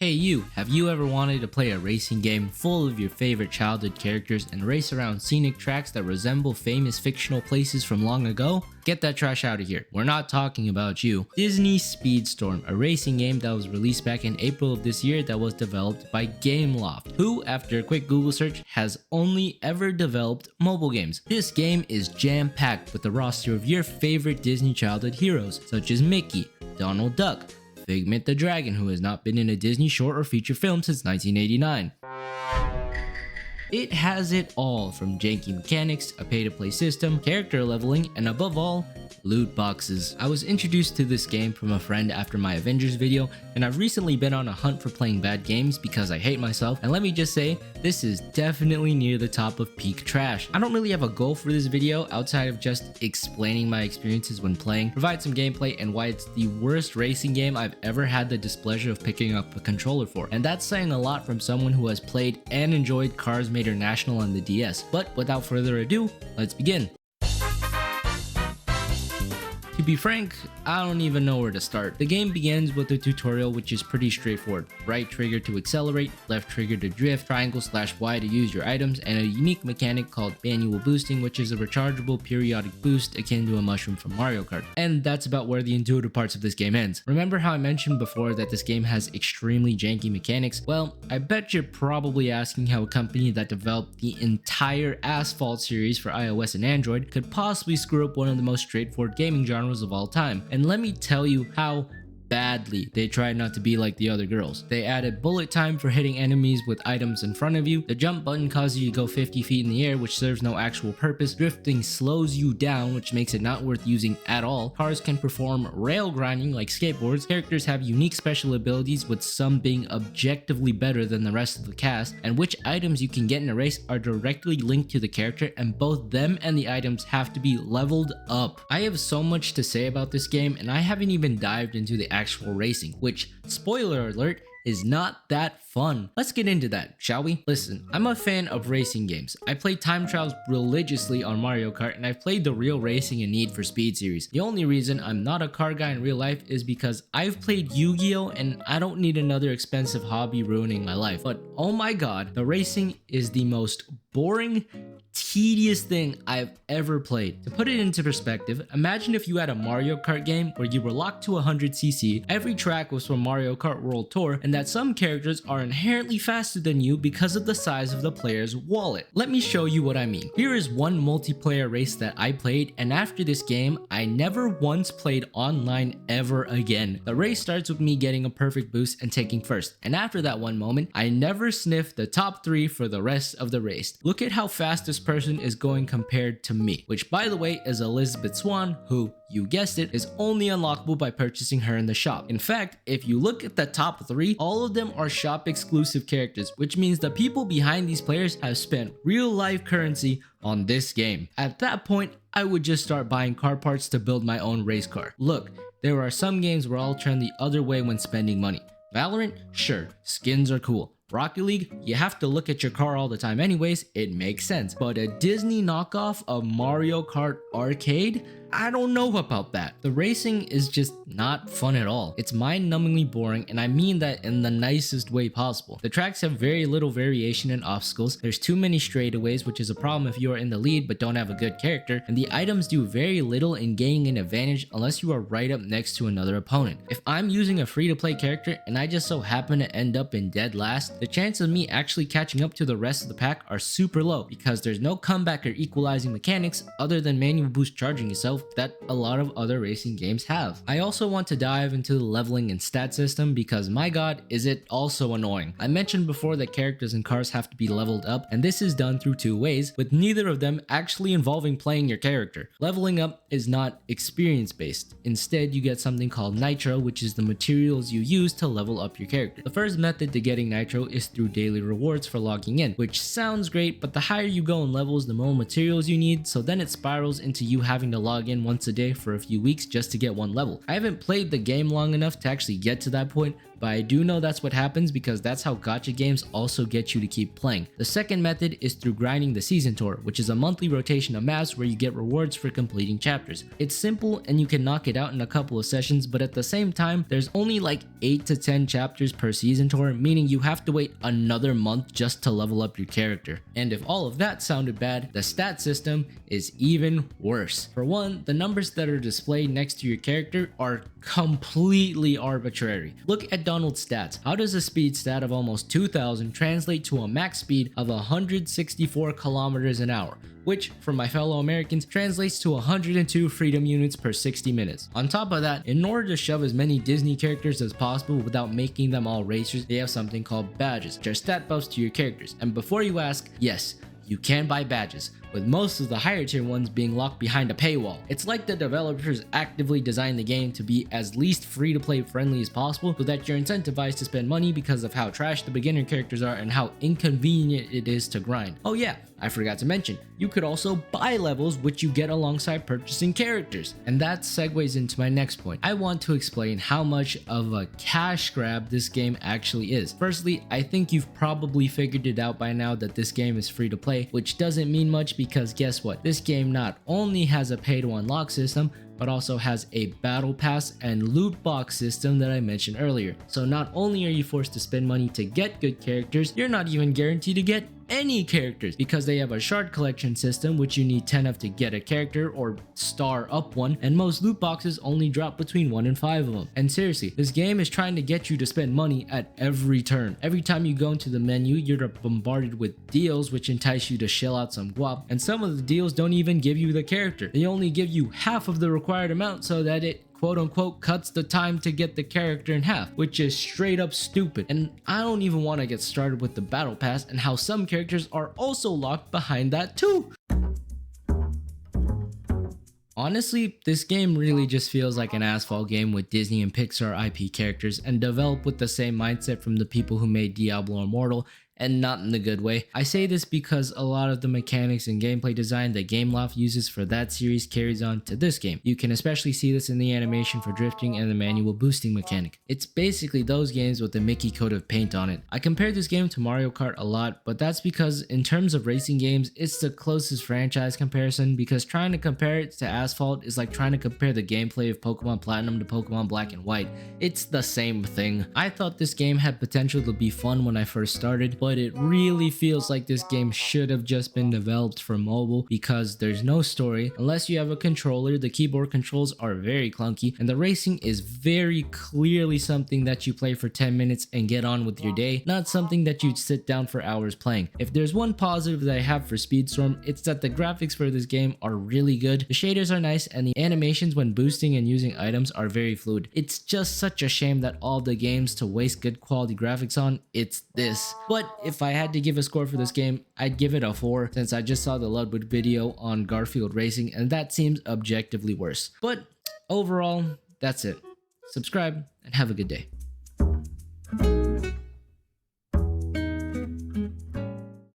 Hey you, have you ever wanted to play a racing game full of your favorite childhood characters and race around scenic tracks that resemble famous fictional places from long ago? Get that trash out of here. We're not talking about you. Disney Speedstorm, a racing game that was released back in April of this year that was developed by Gameloft, who, after a quick Google search, has only ever developed mobile games. This game is jam-packed with a roster of your favorite Disney childhood heroes, such as Mickey, Donald Duck, Figment the Dragon, who has not been in a Disney short or feature film since 1989. It has it all, from janky mechanics, a pay-to-play system, character leveling, and above all, loot boxes. I was introduced to this game from a friend after my Avengers video, and I've recently been on a hunt for playing bad games because I hate myself, and let me just say, this is definitely near the top of peak trash. I don't really have a goal for this video outside of just explaining my experiences when playing, provide some gameplay, and why it's the worst racing game I've ever had the displeasure of picking up a controller for. And that's saying a lot from someone who has played and enjoyed Cars Major National on the DS. But without further ado, let's begin. To be frank, I don't even know where to start. The game begins with a tutorial which is pretty straightforward. Right trigger to accelerate, left trigger to drift, triangle/Y to use your items, and a unique mechanic called manual boosting, which is a rechargeable periodic boost akin to a mushroom from Mario Kart. And that's about where the intuitive parts of this game ends. Remember how I mentioned before that this game has extremely janky mechanics? Well, I bet you're probably asking how a company that developed the entire Asphalt series for iOS and Android could possibly screw up one of the most straightforward gaming genres of all time. And let me tell you how badly they tried not to be like the other girls. They added bullet time for hitting enemies with items in front of you. The jump button causes you to go 50 feet in the air, which serves no actual purpose. Drifting slows you down, which makes it not worth using at all. Cars can perform rail grinding like skateboards. Characters have unique special abilities, with some being objectively better than the rest of the cast, and which items you can get in a race are directly linked to the character, and both them and the items have to be leveled up. I have so much to say about this game, and I haven't even dived into the actual racing, which, spoiler alert, is not that fun. Let's get into that, shall we? Listen, I'm a fan of racing games. I play time trials religiously on Mario Kart, and I've played the Real Racing and Need for Speed series. The only reason I'm not a car guy in real life is because I've played Yu-Gi-Oh! And I don't need another expensive hobby ruining my life. But oh my god, the racing is the most boring, tedious thing I've ever played. To put it into perspective, imagine if you had a Mario Kart game where you were locked to 100cc, every track was from Mario Kart World Tour, and that some characters are inherently faster than you because of the size of the player's wallet. Let me show you what I mean. Here is one multiplayer race that I played, and after this game, I never once played online ever again. The race starts with me getting a perfect boost and taking first, and after that one moment, I never sniffed the top 3 for the rest of the race. Look at how fast this person is going compared to me, which by the way is Elizabeth Swan, who, you guessed it, is only unlockable by purchasing her in the shop. In fact, if you look at the top 3, all of them are shop exclusive characters, which means the people behind these players have spent real life currency on this game. At that point, I would just start buying car parts to build my own race car. Look, there are some games where I'll turn the other way when spending money. Valorant? Sure, skins are cool. Rocket League, you have to look at your car all the time anyways, it makes sense. But a Disney knockoff of Mario Kart Arcade? I don't know about that. The racing is just not fun at all. It's mind-numbingly boring, and I mean that in the nicest way possible. The tracks have very little variation in obstacles, there's too many straightaways, which is a problem if you are in the lead but don't have a good character, and the items do very little in gaining an advantage unless you are right up next to another opponent. If I'm using a free-to-play character and I just so happen to end up in dead last, the chances of me actually catching up to the rest of the pack are super low because there's no comeback or equalizing mechanics other than manual boost charging yourself that a lot of other racing games have. I also want to dive into the leveling and stat system because my god, is it also annoying. I mentioned before that characters and cars have to be leveled up, and this is done through 2 ways, with neither of them actually involving playing your character. Leveling up is not experience based. Instead, you get something called Nitro, which is the materials you use to level up your character. The first method to getting Nitro is through daily rewards for logging in, which sounds great, but the higher you go in levels, the more materials you need, so then it spirals into you having to log in once a day for a few weeks just to get one level. I haven't played the game long enough to actually get to that point, but I do know that's what happens because that's how gacha games also get you to keep playing. The second method is through grinding the season tour, which is a monthly rotation of maps where you get rewards for completing chapters. It's simple and you can knock it out in a couple of sessions, but at the same time, there's only like 8 to 10 chapters per season tour, meaning you have to wait another month just to level up your character. And if all of that sounded bad, the stat system is even worse. For one, the numbers that are displayed next to your character are completely arbitrary. Look at Donald's stats. How does a speed stat of almost 2,000 translate to a max speed of 164 kilometers an hour? Which, for my fellow Americans, translates to 102 freedom units per 60 minutes. On top of that, in order to shove as many Disney characters as possible without making them all racers, they have something called badges, which are stat buffs to your characters. And before you ask, yes, you can buy badges, with most of the higher tier ones being locked behind a paywall. It's like the developers actively designed the game to be as least free-to-play friendly as possible so that you're incentivized to spend money because of how trash the beginner characters are and how inconvenient it is to grind. Oh yeah, I forgot to mention, you could also buy levels which you get alongside purchasing characters. And that segues into my next point. I want to explain how much of a cash grab this game actually is. Firstly, I think you've probably figured it out by now that this game is free to play, which doesn't mean much because guess what? This game not only has a pay to unlock system, but also has a battle pass and loot box system that I mentioned earlier. So not only are you forced to spend money to get good characters, you're not even guaranteed to get any characters because they have a shard collection system which you need 10 of to get a character or star up one, and most loot boxes only drop between 1 and 5 of them. And seriously, this game is trying to get you to spend money at every turn. Every time you go into the menu, you're bombarded with deals which entice you to shell out some guap, and some of the deals don't even give you the character. They only give you half of the required amount so that it quote unquote cuts the time to get the character in half, which is straight up stupid. And I don't even want to get started with the battle pass and how some characters are also locked behind that too. Honestly, this game really just feels like an asphalt game with Disney and Pixar IP characters and developed with the same mindset from the people who made Diablo Immortal, and not in the good way. I say this because a lot of the mechanics and gameplay design that Gameloft uses for that series carries on to this game. You can especially see this in the animation for drifting and the manual boosting mechanic. It's basically those games with the Mickey coat of paint on it. I compare this game to Mario Kart a lot, but that's because in terms of racing games, it's the closest franchise comparison, because trying to compare it to Asphalt is like trying to compare the gameplay of Pokemon Platinum to Pokemon Black and White. It's the same thing. I thought this game had potential to be fun when I first started, but it really feels like this game should have just been developed for mobile because there's no story. Unless you have a controller, the keyboard controls are very clunky, and the racing is very clearly something that you play for 10 minutes and get on with your day, not something that you'd sit down for hours playing. If there's one positive that I have for Speedstorm, it's that the graphics for this game are really good, the shaders are nice, and the animations when boosting and using items are very fluid. It's just such a shame that all the games to waste good quality graphics on, it's this. But if I had to give a score for this game, I'd give it a 4 since I just saw the Ludwig video on Garfield Racing and that seems objectively worse. But overall, that's it. Subscribe and have a good day.